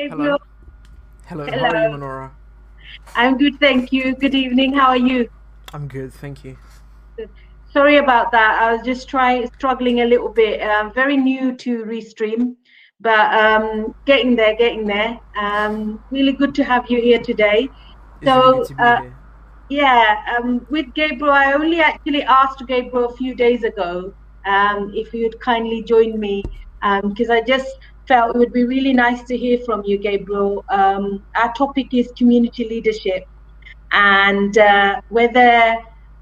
Hello. Gabriel. Hello, how are you, Hello. Monwara? I'm good, thank you. Good evening. How are you? I'm good, thank you. Good. Sorry about that. I was just struggling a little bit. I'm very new to Restream, but getting there, getting there. Really good to have you here today. It's really good So, to be here. yeah, with Gabriel, I only actually asked Gabriel a few days ago if he would kindly join me because I just felt it would be really nice to hear from you, Gabriel. Our topic is community leadership, and whether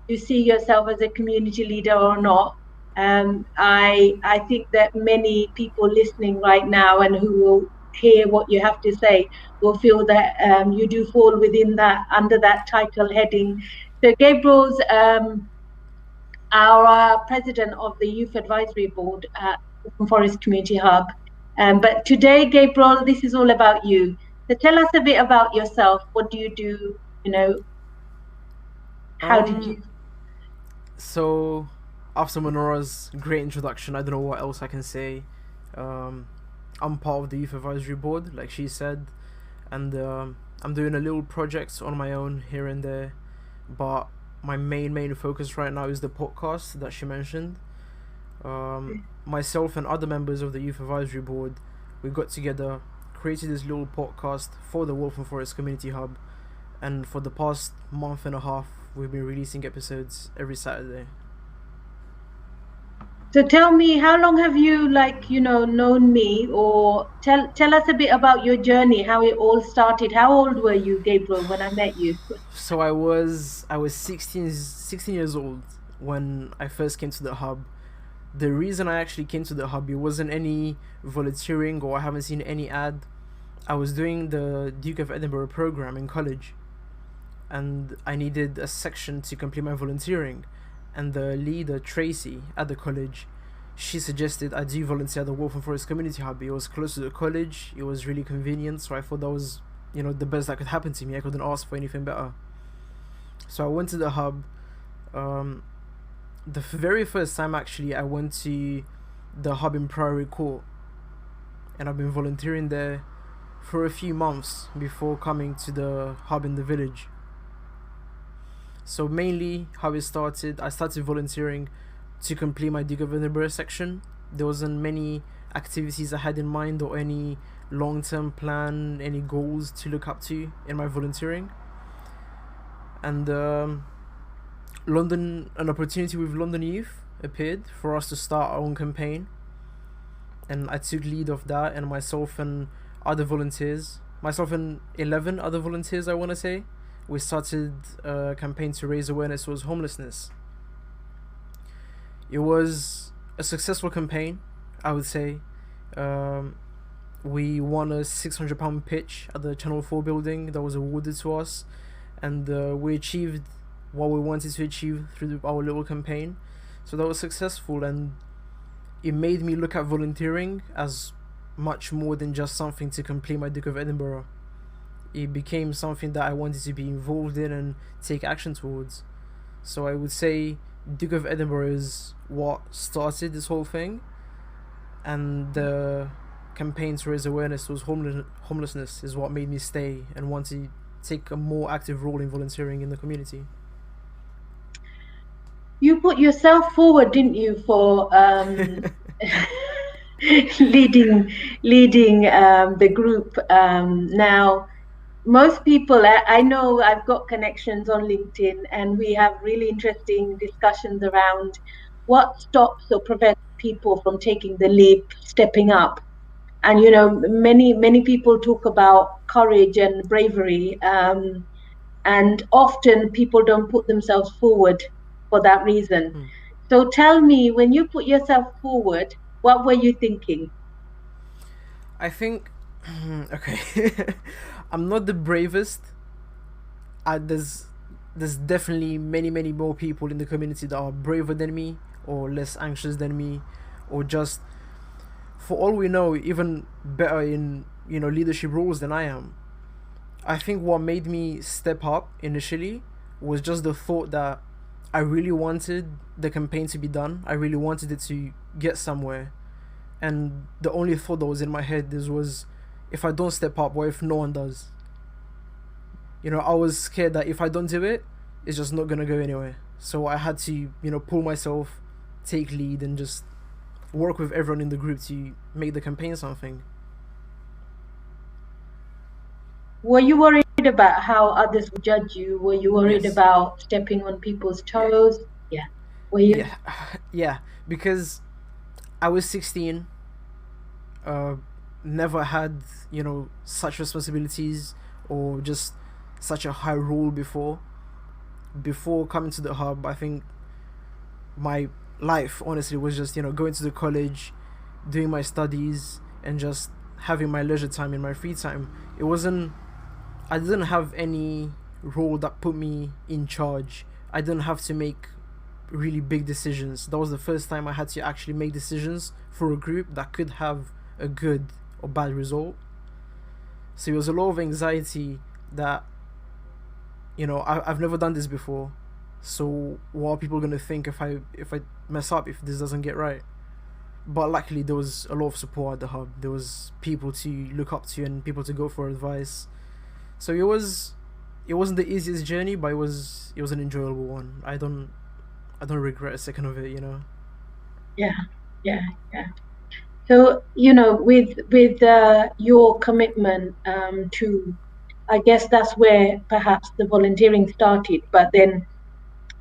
you see yourself as a community leader or not. I think that many people listening right now and who will hear what you have to say will feel that you do fall within that under that title heading. So Gabriel's our president of the Youth Advisory Board at Waltham Forest Community Hub. But today, Gabriel, this is all about you. So tell us a bit about yourself. What do you do? You know, how did Um, you? so after Monora's great introduction, I don't know what else I can say. Um, I'm part of the Youth Advisory Board, like she said, and I'm doing a little projects on my own here and there, but my main focus right now is the podcast that she mentioned. Myself and other members of the Youth Advisory Board, we got together, created this little podcast for the Waltham Forest Community Hub, and for the past month and a half, we've been releasing episodes every Saturday. So tell me, how long have you, like, known me, or tell us a bit about your journey, how it all started. How old were you, Gabriel, when I met you? So I was 16 years old when I first came to the hub. The reason I actually came to the hub, it wasn't any volunteering or I haven't seen any ad. I was doing the Duke of Edinburgh program in college, and I needed a section to complete my volunteering. And the leader, Tracy, at the college, she suggested I do volunteer at the Waltham Forest Community Hub. It was close to the college, it was really convenient, so I thought that was, the best that could happen to me. I couldn't ask for anything better. So I went to the hub. Um, the very first time, actually, I went to the hub in Priory Court, and I've been volunteering there for a few months before coming to the hub in the village. So mainly how it started, I started volunteering to complete my Duke of Edinburgh section. There wasn't many activities I had in mind or any long-term plan, any goals to look up to in my volunteering. And an opportunity with London Youth appeared for us to start our own campaign, and I took lead of that, and other volunteers, myself and 11 other volunteers, I want to say, we started a campaign to raise awareness towards homelessness. It was a successful campaign, I would say. Um, we won a £600 pitch at the Channel 4 building that was awarded to us, and we achieved what we wanted to achieve through our little campaign. So that was successful, and it made me look at volunteering as much more than just something to complete my Duke of Edinburgh. It became something that I wanted to be involved in and take action towards. So I would say Duke of Edinburgh is what started this whole thing, and the campaign to raise awareness towards homelessness is what made me stay and want to take a more active role in volunteering in the community. You put yourself forward, didn't you, for leading leading the group. Now, most people, I know I've got connections on LinkedIn, and we have really interesting discussions around what stops or prevents people from taking the leap, stepping up. And many people talk about courage and bravery, and often people don't put themselves forward for that reason. Hmm. So tell me, when you put yourself forward, what were you thinking? I think, okay, I'm not the bravest. There's definitely many more people in the community that are braver than me or less anxious than me, or just, for all we know, even better in leadership roles than I am. I think what made me step up initially was just the thought that I really wanted the campaign to be done. I really wanted it to get somewhere, and the only thought that was in my head is was if I don't step up, what if no one does? You know, I was scared that if I don't do it, it's just not gonna go anywhere. So I had to, pull myself, take lead, and just work with everyone in the group to make the campaign something. Were you worried about how others would judge you? Were you worried Yes. about stepping on people's toes? Yeah. Were you? Yeah, yeah. Because I was 16. Never had such responsibilities or just such a high role before. Before coming to the hub, I think my life honestly was just going to the college, doing my studies, and just having my leisure time in my free time. It wasn't I didn't have any role that put me in charge. I didn't have to make really big decisions. That was the first time I had to actually make decisions for a group that could have a good or bad result. So it was a lot of anxiety that I've never done this before. So what are people gonna think if I mess up, if this doesn't get right? But luckily there was a lot of support at the hub. There was people to look up to and people to go for advice. So it wasn't the easiest journey, but it was an enjoyable one. I don't regret a second of it. Yeah, yeah, yeah. So with your commitment to, I guess that's where perhaps the volunteering started, but then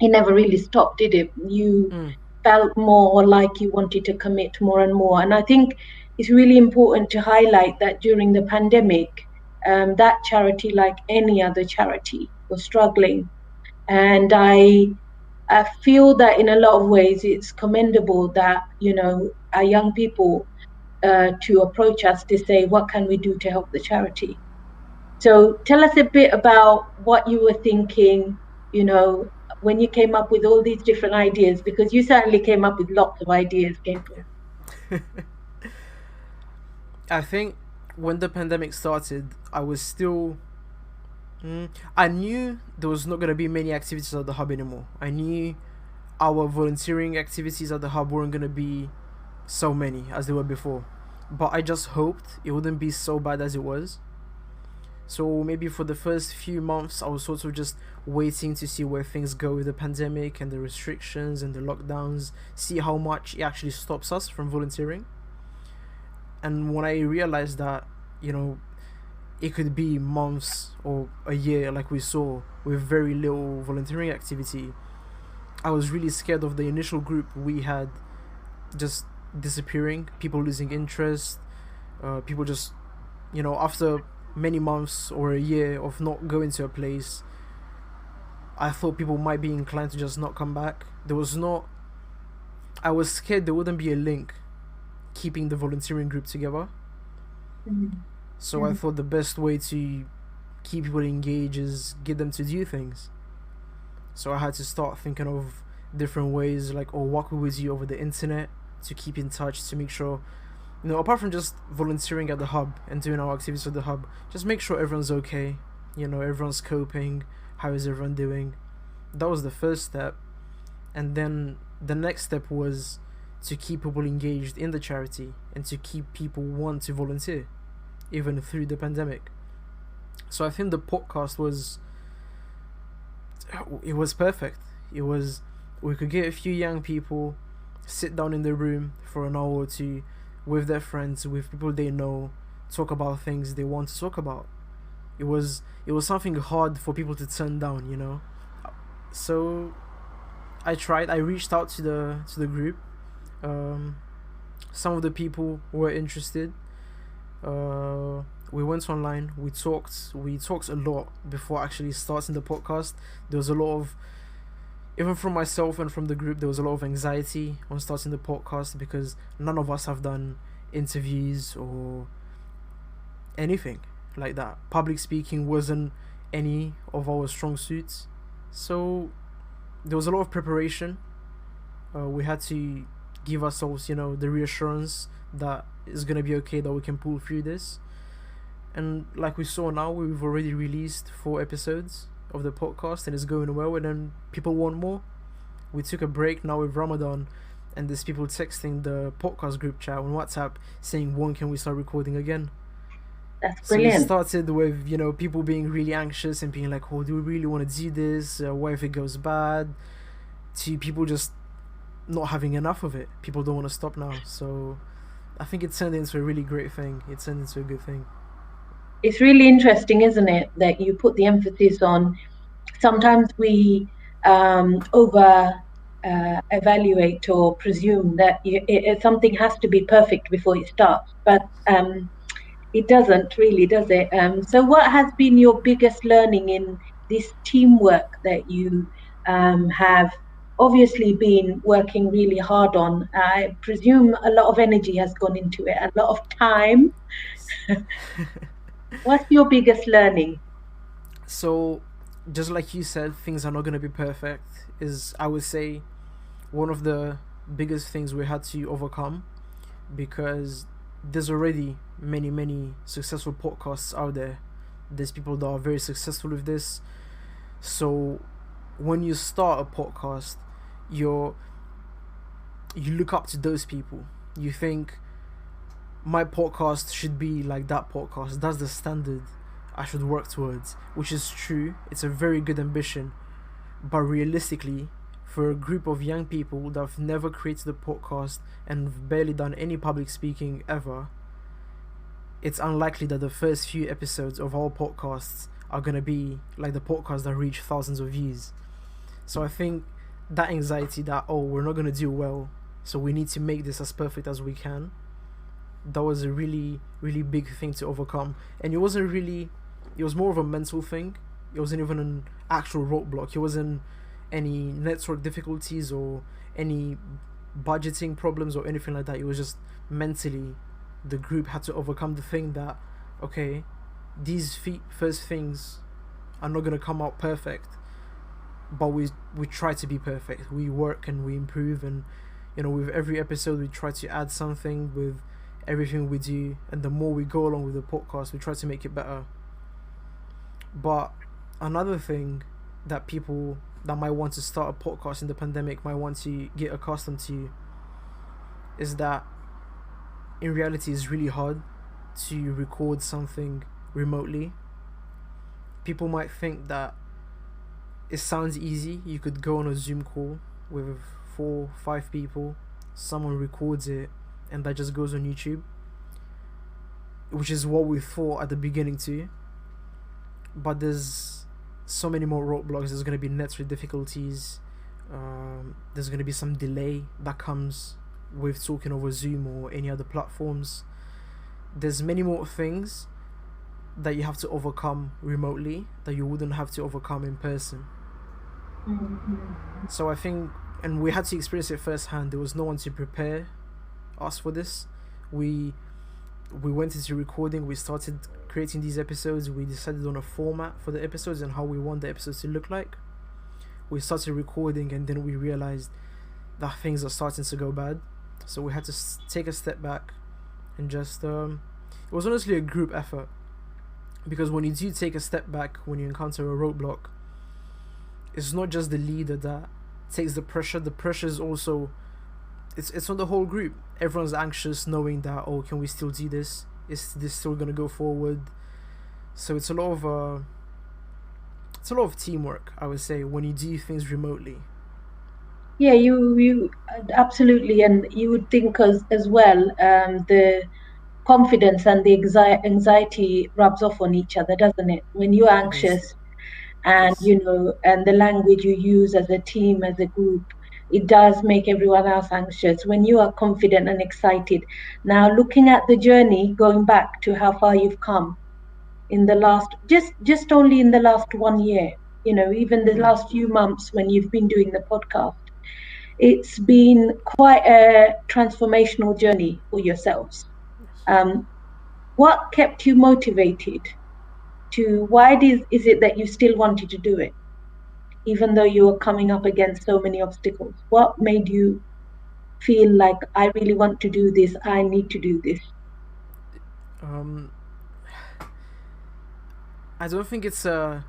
it never really stopped, did it? You felt more like you wanted to commit more and more. And I think it's really important to highlight that during the pandemic, that charity, like any other charity, was struggling. And I feel that in a lot of ways it's commendable that, our young people to approach us to say, what can we do to help the charity? So tell us a bit about what you were thinking, when you came up with all these different ideas, because you certainly came up with lots of ideas, Gabriel. I think when the pandemic started, I was still. I knew there was not going to be many activities at the hub anymore. I knew our volunteering activities at the hub weren't going to be so many as they were before. But I just hoped it wouldn't be so bad as it was. So maybe for the first few months, I was sort of just waiting to see where things go with the pandemic and the restrictions and the lockdowns, see how much it actually stops us from volunteering. And when I realized that, it could be months or a year, like we saw, with very little volunteering activity, I was really scared of the initial group we had just disappearing, people losing interest, people just, after many months or a year of not going to a place, I thought people might be inclined to just not come back. I was scared there wouldn't be a link keeping the volunteering group together. So I thought the best way to keep people engaged is get them to do things. So I had to start thinking of different ways, like, what could we do over the internet to keep in touch, to make sure, apart from just volunteering at the hub and doing our activities at the hub, just make sure everyone's okay, everyone's coping, how is everyone doing. That was the first step. And then the next step was to keep people engaged in the charity and to keep people want to volunteer, even through the pandemic. So I think the podcast was perfect. We could get a few young people, sit down in the room for an hour or two with their friends, with people they know, talk about things they want to talk about. It was something hard for people to turn down, So I reached out to the group. Some of the people were interested. We went online, we talked a lot before actually starting the podcast. There was a lot of, even from myself and from the group, there was a lot of anxiety on starting the podcast because none of us have done interviews or anything like that. Public speaking wasn't any of our strong suits. So there was a lot of preparation. We had to give ourselves, the reassurance that it's going to be okay, that we can pull through this. And like we saw now, we've already released 4 episodes of the podcast and it's going well, and then people want more. We took a break now with Ramadan, and there's people texting the podcast group chat on WhatsApp saying, when can we start recording again? That's So it brilliant. started with, you know, people being really anxious and being like, oh, do we really want to do this? What if it goes bad? To people just not having enough of it. People don't want to stop now. So I think it turned into a really great thing. It turned into a good thing. It's really interesting, isn't it, that you put the emphasis on sometimes we over evaluate or presume that something has to be perfect before it starts, but it doesn't really, does it? So, what has been your biggest learning in this teamwork that you have obviously been working really hard on? I presume a lot of energy has gone into it, a lot of time. Yes. What's your biggest learning? So, just like you said, things are not going to be perfect, is, I would say, one of the biggest things we had to overcome, because there's already many, many successful podcasts out there. There's people that are very successful with this. So, when you start a podcast, you're you look up to those people. You think my podcast should be like that podcast. That's the standard I should work towards, which is true. It's a very good ambition, but realistically, for a group of young people that have never created a podcast and have barely done any public speaking ever, it's unlikely that the first few episodes of our podcasts are gonna be like the podcasts that reach thousands of views. So I think that anxiety that, oh, we're not gonna do well, so we need to make this as perfect as we can, that was a really, really big thing to overcome. And it wasn't really, it was more of a mental thing. It wasn't even an actual roadblock. It wasn't any network difficulties or any budgeting problems or anything like that. It was just mentally the group had to overcome the thing that, okay, these first things are not going to come out perfect, but we try to be perfect. We work and we improve, and you know, with every episode we try to add something with everything we do, and the more we go along with the podcast, we try to make it better. But another thing that people that might want to start a podcast in the pandemic might want to get accustomed to is that in reality it's really hard to record something remotely. People might think that it sounds easy. You could go on a Zoom call with 4-5 people, someone records it, and that just goes on YouTube, which is what we thought at the beginning too. But there's so many more roadblocks. There's going to be network difficulties. There's going to be some delay that comes with talking over Zoom or any other platforms. There's many more things that you have to overcome remotely that you wouldn't have to overcome in person. Mm-hmm. So I think, and we had to experience it firsthand. There was no one to prepare us for this. We went into recording. We started creating these episodes. We decided on a format for the episodes and how we want the episodes to look like. We started recording, and then we realized that things are starting to go bad. So we had to take a step back and just it was honestly a group effort, because when you do take a step back, when you encounter a roadblock, it's not just the leader that takes the pressure. The pressure is also, it's on the whole group. Everyone's anxious, knowing that, oh, can we still do this? Is this still gonna go forward? So it's a lot of teamwork, I would say, when you do things remotely. Yeah, you absolutely, and you would think as well, the confidence and the anxiety rubs off on each other, doesn't it? When you're Yes. anxious, and Yes. and the language you use as a team, as a group, it does make everyone else anxious. When you are confident and excited, now looking at the journey, going back to how far you've come in the last, just only in the last 1 year, even the last few months when you've been doing the podcast, it's been quite a transformational journey for yourselves. um, what kept you motivated to, why is it that you still wanted to do it even though you were coming up against so many obstacles? What made you feel like, I really want to do this, I need to do this? Um, I don't think it's a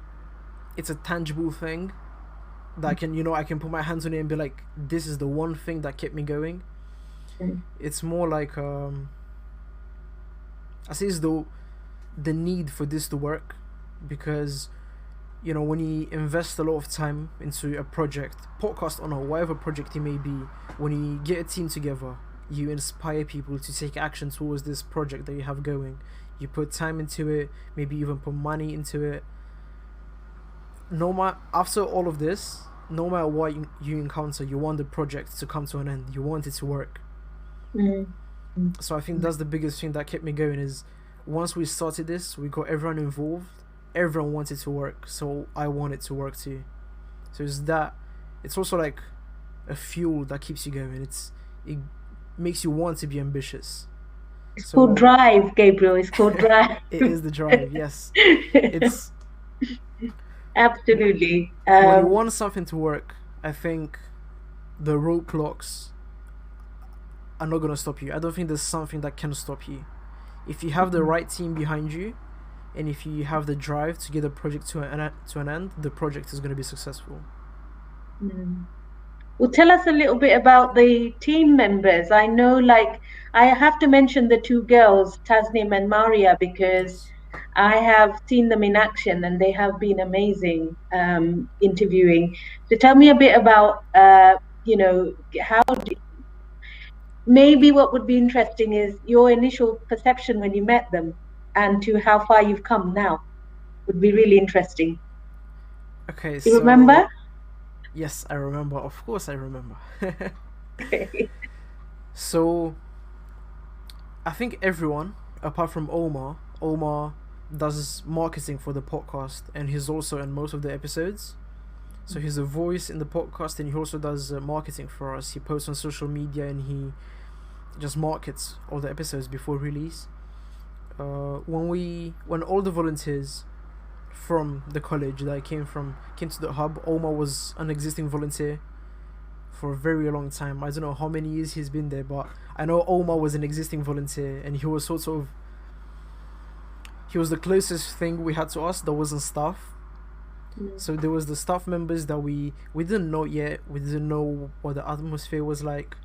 tangible thing that I can put my hands on it and be like, this is the one thing that kept me going. Mm. It's more like I say, as though the need for this to work, because when you invest a lot of time into a project, podcast or whatever project it may be, when you get a team together, you inspire people to take action towards this project that you have going. You put time into it, maybe even put money into it. After all of this, no matter what you encounter, you want the project to come to an end. You want it to work. So I think that's the biggest thing that kept me going, is once we started this, we got everyone involved. Everyone wanted to work, so I wanted to work too. So it's also like a fuel that keeps you going. It makes you want to be ambitious. It's called drive, Gabriel. It's called drive. It is the drive, yes. It's absolutely. When you want something to work, I think the roadblocks are not going to stop you. I don't think there's something that can stop you. If you have the right team behind you, and if you have the drive to get the project to an end, the project is going to be successful. Well, tell us a little bit about the team members. I know, I have to mention the two girls, Tasnim and Maria, because I have seen them in action and they have been amazing interviewing. So tell me a bit about, maybe what would be interesting is your initial perception when you met them, and to how far you've come now would be really interesting. Okay, you remember? Yes, I remember. Of course I remember. Okay. So, I think everyone, apart from Omar does marketing for the podcast, and he's also in most of the episodes. So he's a voice in the podcast, and he also does marketing for us. He posts on social media, and he just markets all the episodes before release. When all the volunteers from the college that I came to the hub, Omar was an existing volunteer for a very long time. I don't know how many years he's been there, but I know Omar was an existing volunteer, and he was the closest thing we had to us that wasn't staff. So there was the staff members that we didn't know yet. We didn't know what the atmosphere was like.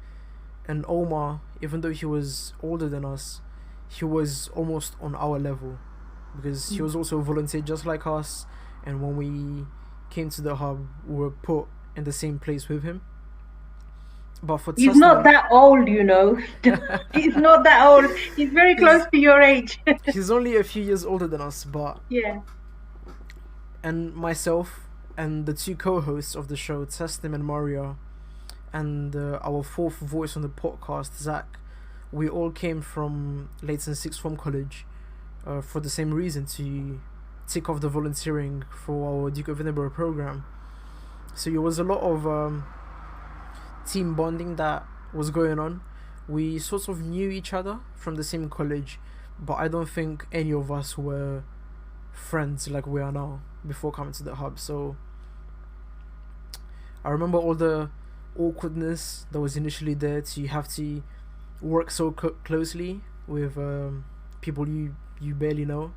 And Omar, even though he was older than us, he was almost on our level, because he was also a volunteer just like us. And when we came to the hub, we were put in the same place with him. But for he's not that old, He's not that old. He's very close to your age. He's only a few years older than us, but yeah. And myself and the two co-hosts of the show, Tasnim and Maria, and our fourth voice on the podcast, Zach, we all came from Leighton Sixth Form College for the same reason, to tick off the volunteering for our Duke of Edinburgh program. So it was a lot of team bonding that was going on. We sort of knew each other from the same college, but I don't think any of us were friends like we are now before coming to the hub. So I remember all the awkwardness that was initially there, to have to work so closely with people you barely know.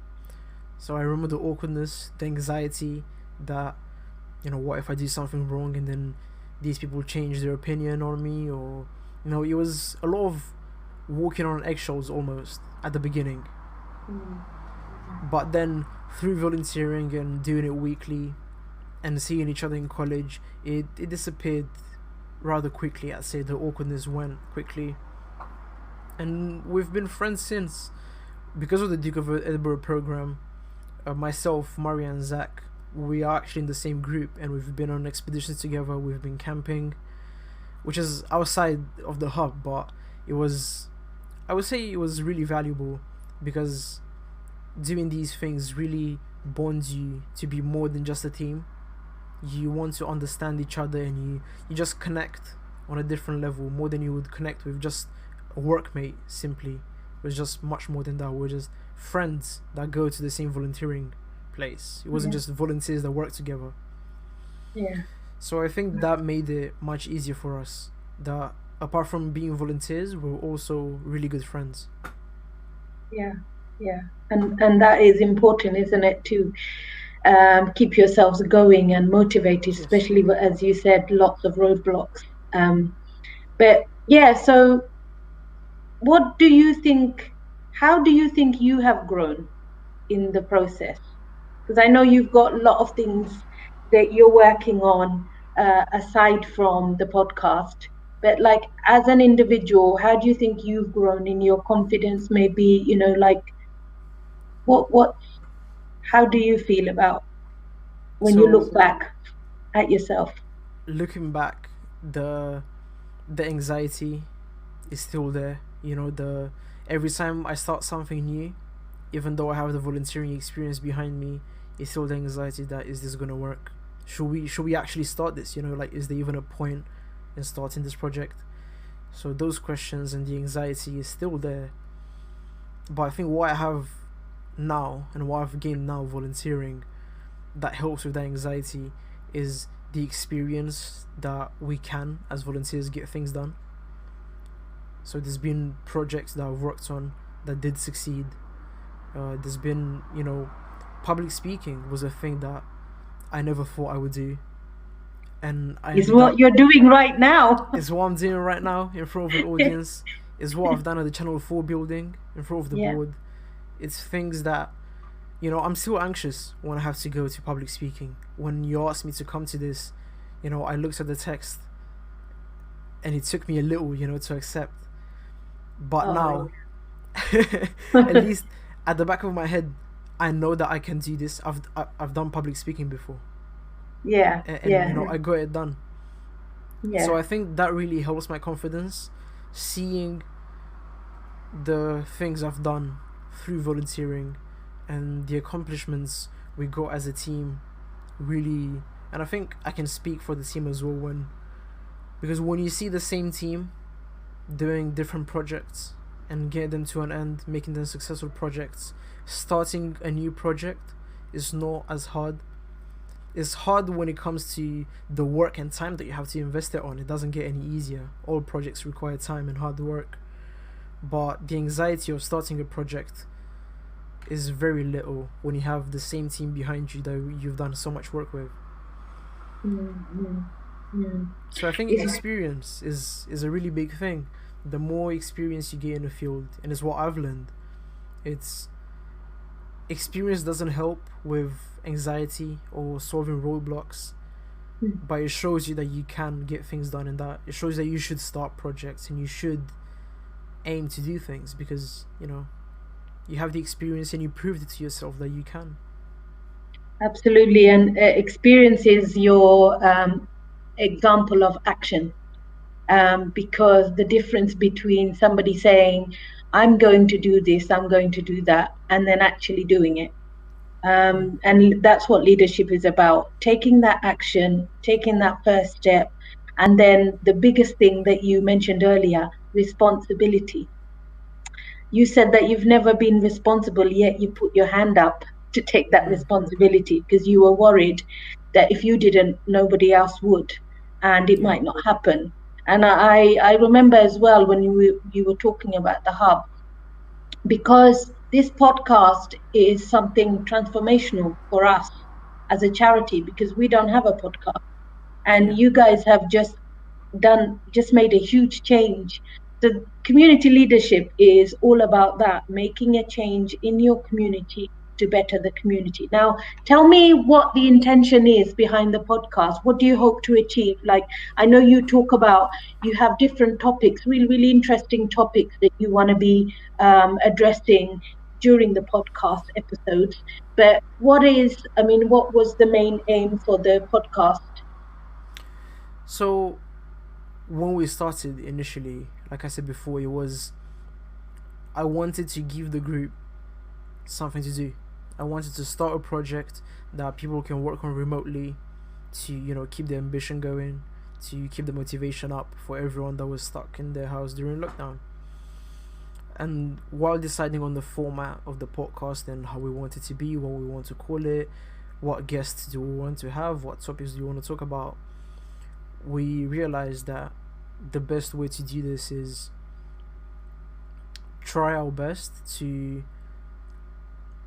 So I remember the awkwardness, the anxiety that, what if I do something wrong and then these people change their opinion on me, or it was a lot of walking on eggshells almost at the beginning. But then through volunteering and doing it weekly and seeing each other in college, it disappeared rather quickly. I'd say the awkwardness went quickly, and we've been friends since. Because of the Duke of Edinburgh program, myself, Maria and Zach, we are actually in the same group, and we've been on expeditions together. We've been camping, which is outside of the hub, but I would say it was really valuable, because doing these things really bonds you to be more than just a team. You want to understand each other, and you just connect on a different level, more than you would connect with just a workmate. Simply, it was just much more than that. We're just friends that go to the same volunteering place. It wasn't just volunteers that work together. So I think that made it much easier for us, that apart from being volunteers, we're also really good friends. And that is important, isn't it, to keep yourselves going and motivated, especially, as you said, lots of roadblocks. So what do you think, how do you think you have grown in the process? Because I know you've got a lot of things that you're working on aside from the podcast. But like as an individual, how do you think you've grown in your confidence? Maybe, like what how do you feel about when you So look back at yourself? looking back, the anxiety is still there. The every time I start something new, even though I have the volunteering experience behind me, it's still the anxiety that, is this gonna work? Should we actually start this? Like, is there even a point in starting this project? So those questions and the anxiety is still there. But I think what I have now and what I've gained now volunteering that helps with that anxiety is the experience that we can as volunteers get things done. So there's been projects that I've worked on that did succeed. There's been, public speaking was a thing that I never thought I would do, and Is what you're doing right now. Is what I'm doing right now in front of an audience. Is what I've done at the Channel 4 building in front of the board. It's things that, I'm still anxious when I have to go to public speaking. When you asked me to come to this, I looked at the text and it took me a little, to accept. But now, at least at the back of my head, I know that I can do this. I've done public speaking before. And I got it done. So I think that really helps my confidence, seeing the things I've done through volunteering and the accomplishments we got as a team, really. And I think I can speak for the team as well, because when you see the same team doing different projects and get them to an end, making them successful projects, starting a new project is not as hard. It's hard when it comes to the work and time that you have to invest it on. It doesn't get any easier. All projects require time and hard work. But the anxiety of starting a project is very little when you have the same team behind you that you've done so much work with. So I think experience is a really big thing. The more experience you get in the field, and it's what I've learned, it's experience doesn't help with anxiety or solving roadblocks, but it shows you that you can get things done, and that it shows that you should start projects and you should aim to do things, because you have the experience and you proved it to yourself that you can. Absolutely. And experience is your example of action, because the difference between somebody saying I'm going to do this, I'm going to do that, and then actually doing it. And that's what leadership is about, taking that action, taking that first step. And then the biggest thing that you mentioned earlier, responsibility. You said that you've never been responsible, yet you put your hand up to take that responsibility because you were worried that if you didn't, nobody else would, and it might not happen. And I remember as well when you were talking about the hub, because this podcast is something transformational for us as a charity, because we don't have a podcast, and you guys have just made a huge change. The community leadership is all about that, making a change in your community to better the community. Now, tell me what the intention is behind the podcast. What do you hope to achieve? Like, I know you talk about, you have different topics, really, really interesting topics that you want to be addressing during the podcast episodes. But what was the main aim for the podcast? So, when we started initially, like I said before, I wanted to give the group something to do. I wanted to start a project that people can work on remotely to, keep the ambition going, to keep the motivation up for everyone that was stuck in their house during lockdown. And while deciding on the format of the podcast and how we want it to be, what we want to call it, what guests do we want to have, what topics do we want to talk about, we realized that the best way to do this is try our best to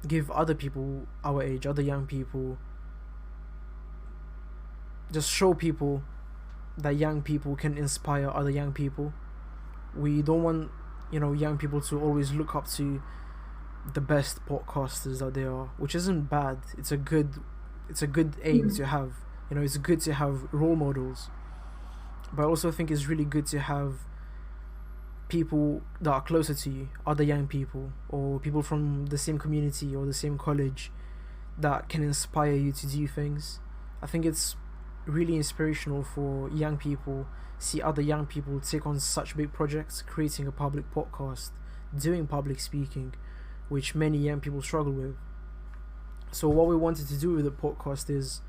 give other people our age, other young people, just show people that young people can inspire other young people. We don't want young people to always look up to the best podcasters that there are, which isn't bad. It's a good aim to have. It's good to have role models, but I also think it's really good to have people that are closer to you, other young people or people from the same community or the same college, that can inspire you to do things. I think it's really inspirational for young people, see other young people take on such big projects, creating a public podcast, doing public speaking, which many young people struggle with. So what we wanted to do with the podcast is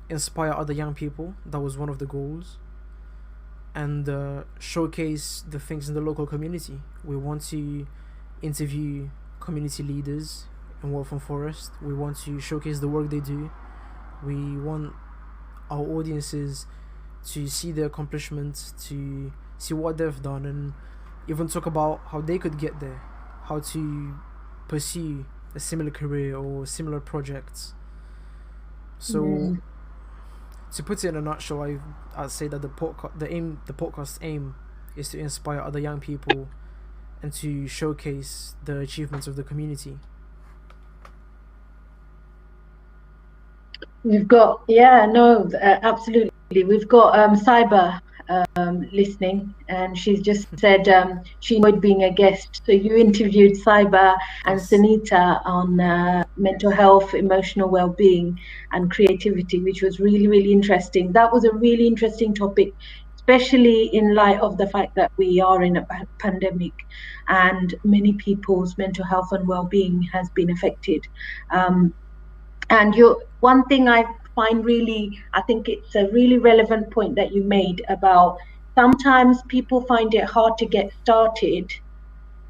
inspire other young people. That was one of the goals. And showcase the things in the local community. We want to interview community leaders in Waltham Forest. We want to showcase the work they do. We want our audiences to see their accomplishments, to see what they've done, and even talk about how they could get there, how to pursue a similar career or similar projects. So to put it in a nutshell, I'd say that the podcast aim is to inspire other young people and to showcase the achievements of the community. We've got, absolutely. We've got Cyber listening, and she's just said she enjoyed being a guest. So you interviewed Cyber and Sunita on mental health, emotional well-being and creativity, which was really, really interesting. That was a really interesting topic, especially in light of the fact that we are in a pandemic and many people's mental health and well-being has been affected. And one thing I find I think it's a really relevant point that you made about sometimes people find it hard to get started.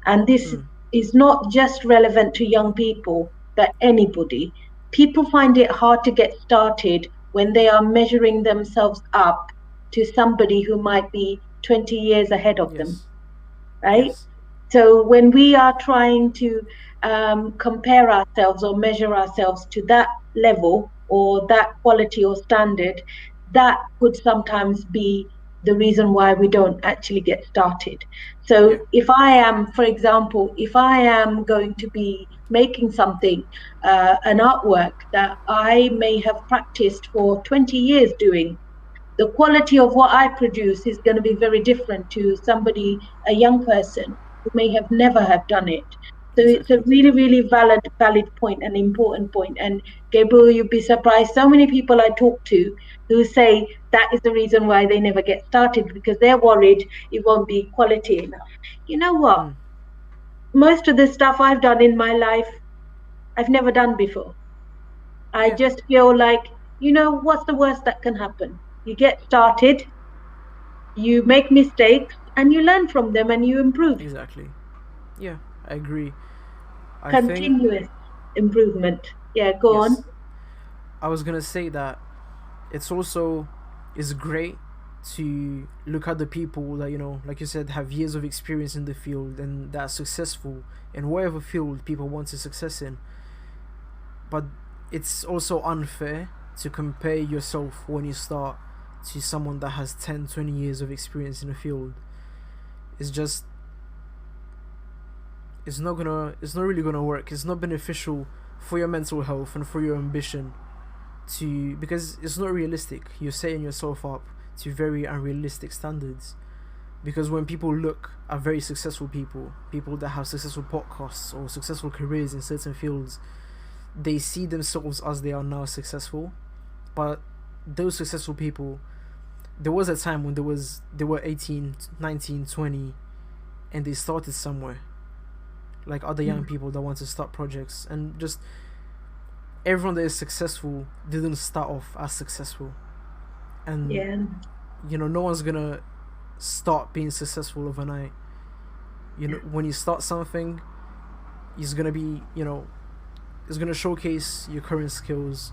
And this is not just relevant to young people, but anybody. People find it hard to get started when they are measuring themselves up to somebody who might be 20 years ahead of them, right? Yes. So when we are trying to compare ourselves or measure ourselves to that level or that quality or standard, that could sometimes be the reason why we don't actually get started. So if I am, for example, if I am going to be making something, an artwork that I may have practiced for 20 years doing, the quality of what I produce is going to be very different to a young person who may have never have done it. So it's a really, really valid point and important point. And Gabriel, you'd be surprised. So many people I talk to who say that is the reason why they never get started, because they're worried it won't be quality enough. You know what? Most of the stuff I've done in my life, I've never done before. I just feel like, what's the worst that can happen? You get started, you make mistakes, and you learn from them and you improve. Exactly. Yeah, I agree. Continuous improvement. Yeah, go on. I was going to say that it's great to look at the people that, like you said, have years of experience in the field and that are successful in whatever field people want to success in. But it's also unfair to compare yourself when you start to someone that has 10, 20 years of experience in the field. It's not really gonna work. It's not beneficial for your mental health and for your ambition because it's not realistic. You're setting yourself up to very unrealistic standards. Because when people look at very successful people that have successful podcasts or successful careers in certain fields, they see themselves as they are now successful. But those successful people, there was a time when they were 18, 19, 20, and they started somewhere. Like other young people that want to start projects, and just everyone that is successful didn't start off as successful. And no one's gonna start being successful overnight. When you start something, it's gonna be, it's gonna showcase your current skills,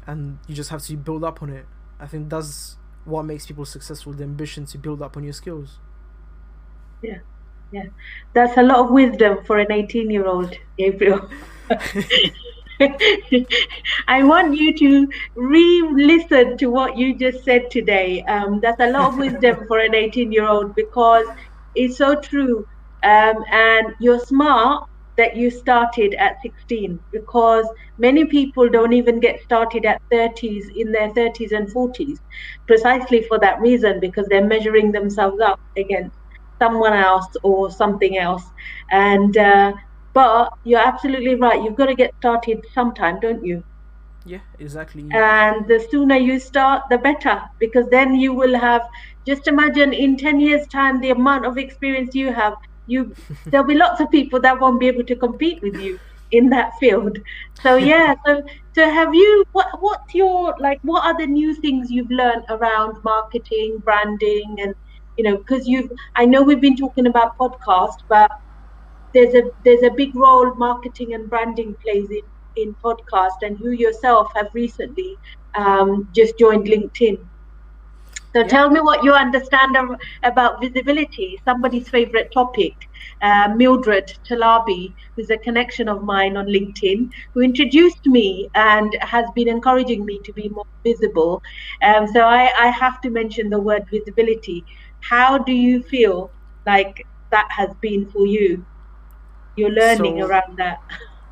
and you just have to build up on it. I think that's what makes people successful, the ambition to build up on your skills. Yeah, that's a lot of wisdom for an 18-year-old, Gabriel. I want you to re-listen to what you just said today. That's a lot of wisdom for an 18-year-old, because it's so true. And you're smart that you started at 16, because many people don't even get started at 30s, in their 30s and 40s, precisely for that reason, because they're measuring themselves up against someone else or something else. And but you're absolutely right. You've got to get started sometime, don't you? Yeah, exactly. And the sooner you start, the better, because then you will have, just imagine in 10 years time, the amount of experience you have, you there'll be lots of people that won't be able to compete with you in that field. So yeah, so have you, what's your, like, what are the new things you've learned around marketing, branding, and because you've, I know we've been talking about podcast, but there's a big role marketing and branding plays in podcast, and you yourself have recently just joined LinkedIn. So Yeah. tell me what you understand about visibility, somebody's favorite topic. Mildred Talabi, who's a connection of mine on LinkedIn, who introduced me and has been encouraging me to be more visible. So I have to mention the word visibility. How do you feel like that has been for you? You're learning So around that.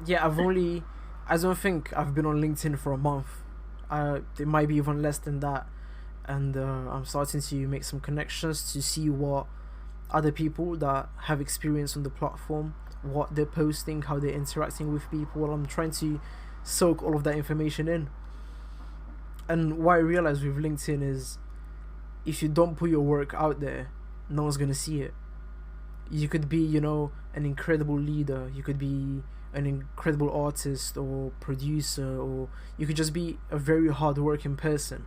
yeah, I don't think I've been on LinkedIn for a month. It might be even less than that, and I'm starting to make some connections to see what other people that have experience on the platform, what they're posting, how they're interacting with people. I'm trying to soak all of that information in. And what I realized with LinkedIn is, if you don't put your work out there, no one's gonna see it. You could be, an incredible leader, you could be an incredible artist or producer, or you could just be a very hard-working person,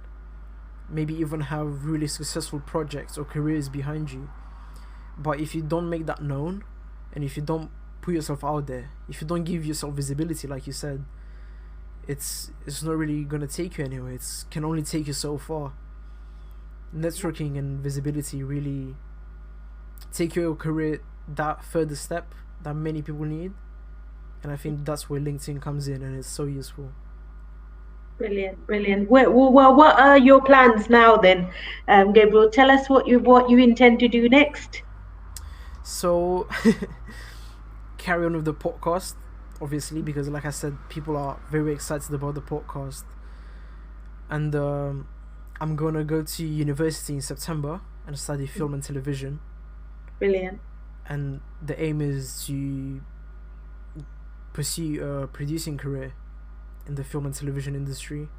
maybe even have really successful projects or careers behind you. But if you don't make that known, and if you don't put yourself out there, if you don't give yourself visibility, like you said, it's not really gonna take you anywhere. It can only take you so far. Networking and visibility really take your career that further step that many people need, and I think that's where LinkedIn comes in, and it's so useful. Brilliant, brilliant. Well, what are your plans now then, Gabriel? Tell us what you intend to do next. So carry on with the podcast, obviously, because like I said, people are very excited about the podcast, and I'm gonna go to university in September and study film and television. Brilliant. And the aim is to pursue a producing career in the film and television industry.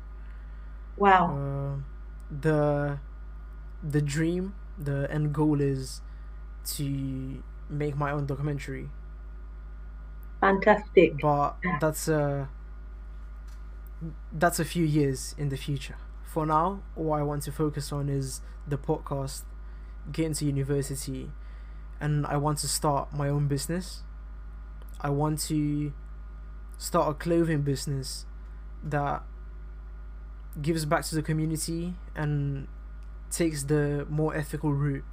Wow. The dream, the end goal is to make my own documentary. Fantastic. But that's a few years in the future. For now, all I want to focus on is the podcast, get into university, and I want to start my own business. I want to start a clothing business that gives back to the community and takes the more ethical route.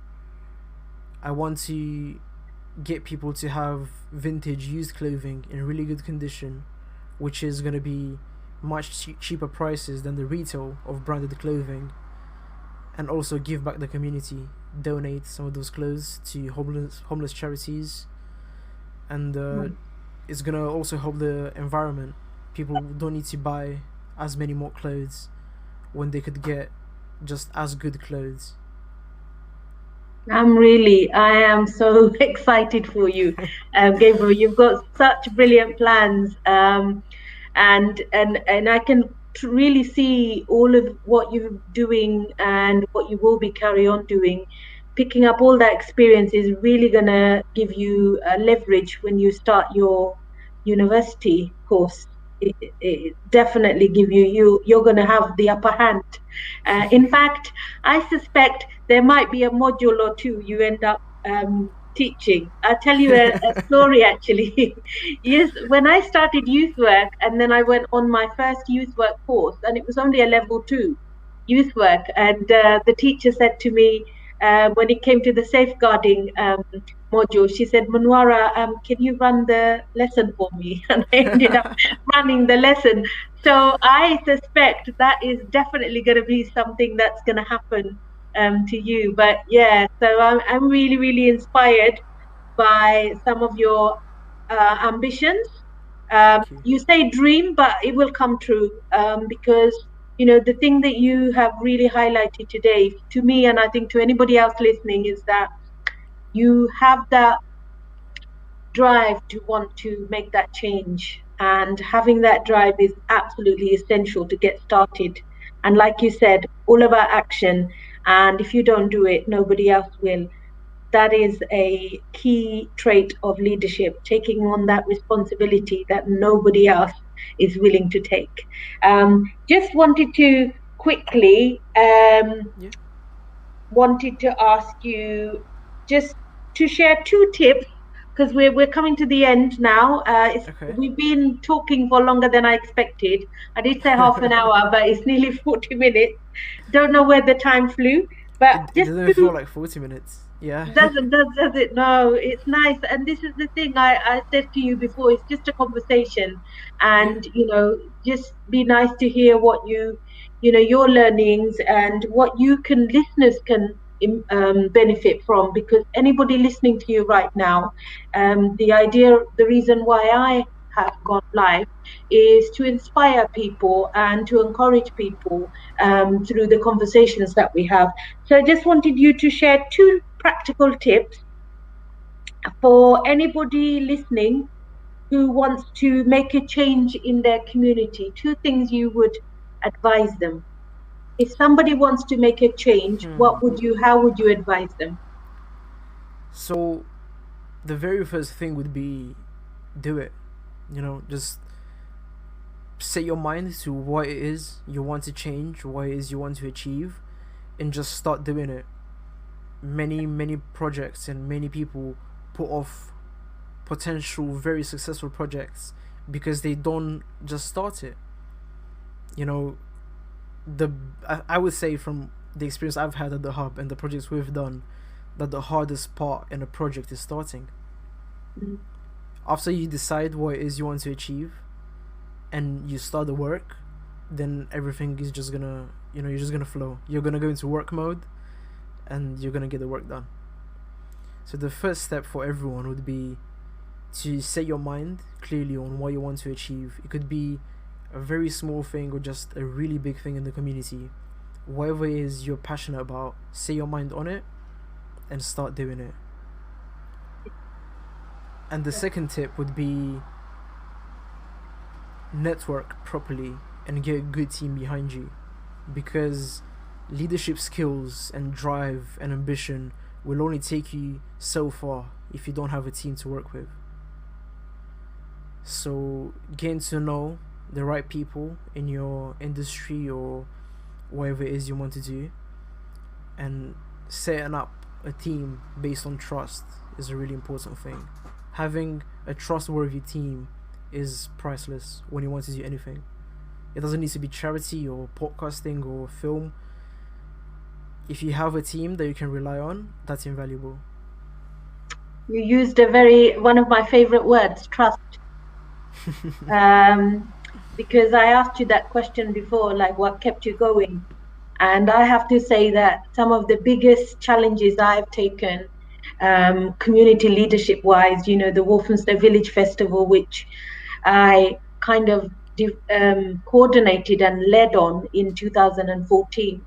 I want to get people to have vintage used clothing in really good condition, which is going to be much cheaper prices than the retail of branded clothing, and also give back the community, donate some of those clothes to homeless charities, and it's gonna also help the environment. People don't need to buy as many more clothes when they could get just as good clothes. I am so excited for you, Gabriel. You've got such brilliant plans, and I can really see all of what you're doing and what you will be carry on doing. Picking up all that experience is really gonna give you leverage when you start your university course. It definitely give you're gonna have the upper hand. In fact, I suspect there might be a module or two you end up teaching. I'll tell you a story actually. Yes, when I started youth work, and then I went on my first youth work course, and it was only a level 2 youth work, and the teacher said to me, when it came to the safeguarding module, she said, Monwara, can you run the lesson for me? And I ended up running the lesson. So I suspect that is definitely going to be something that's going to happen to you. But yeah, so I'm really, really inspired by some of your ambitions. Thank you. You say dream, but it will come true, because the thing that you have really highlighted today to me, and I think to anybody else listening, is that you have that drive to want to make that change. And having that drive is absolutely essential to get started. And like you said, all about action. And if you don't do it, nobody else will. That is a key trait of leadership, taking on that responsibility that nobody else is willing to take. Just wanted to quickly Yeah. wanted to ask you just to share two tips, because we're coming to the end now. Okay. We've been talking for longer than I expected. I did say half an hour, but it's nearly 40 minutes. Don't know where the time flew, but It just doesn't two. feel like 40 minutes. Yeah. Does it? No, it's nice. And this is the thing I said to you before, it's just a conversation. Yeah. And, just be nice to hear what your learnings and what listeners can benefit from. Because anybody listening to you right now, the reason why I have gone live is to inspire people and to encourage people through the conversations that we have. So I just wanted you to share two practical tips for anybody listening who wants to make a change in their community. Two things you would advise them. If somebody wants to make a change, how would you advise them? So the very first thing would be do it. Just set your mind to what it is you want to change, what it is you want to achieve, and just start doing it. Many projects and many people put off potential very successful projects because they don't just start it. You know, the I would say from the experience I've had at the hub and the projects we've done, that the hardest part in a project is starting. Mm. After you decide what it is you want to achieve and you start the work, then everything is just gonna, you're just gonna flow. You're gonna go into work mode and you're gonna get the work done. So the first step for everyone would be to set your mind clearly on what you want to achieve. It could be a very small thing or just a really big thing in the community. Whatever it is you're passionate about, set your mind on it and start doing it. And the second tip would be network properly and get a good team behind you, because leadership skills and drive and ambition will only take you so far if you don't have a team to work with. So getting to know the right people in your industry or whatever it is you want to do, and setting up a team based on trust is a really important thing. Having a trustworthy team is priceless when you want to do anything. It doesn't need to be charity or podcasting or film. If you have a team that you can rely on, that's invaluable. You used one of my favorite words, trust. Because I asked you that question before, like what kept you going? And I have to say that some of the biggest challenges I've taken, community leadership wise, the Walthamstow Village Festival, which I kind of coordinated and led on in 2014,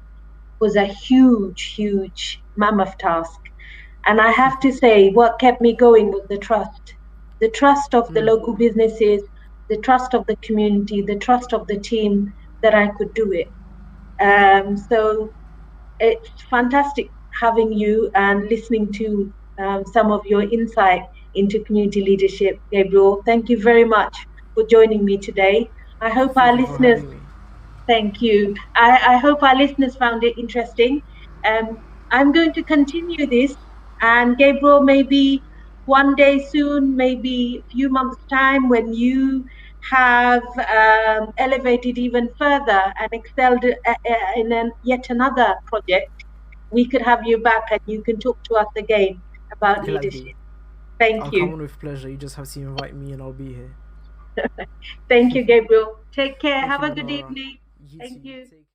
was a huge mammoth task. And I have to say, what kept me going was the trust of the local businesses, the trust of the community, the trust of the team that I could do it. So it's fantastic having you and listening to some of your insight into community leadership, Gabriel. Thank you very much for joining me today. I hope our Thank you for listeners, having me. thank you. I hope our listeners found it interesting. I'm going to continue this, and Gabriel, maybe one day soon, maybe a few months' time, when you have elevated even further and excelled in yet another project, we could have you back and you can talk to us again about Gladly. leadership. Thank I'll come you. on with pleasure. You just have to invite me and I'll be here. Thank you, Gabriel. Take care. Thank Have you, a good Monwara. evening. You Thank too. you. Take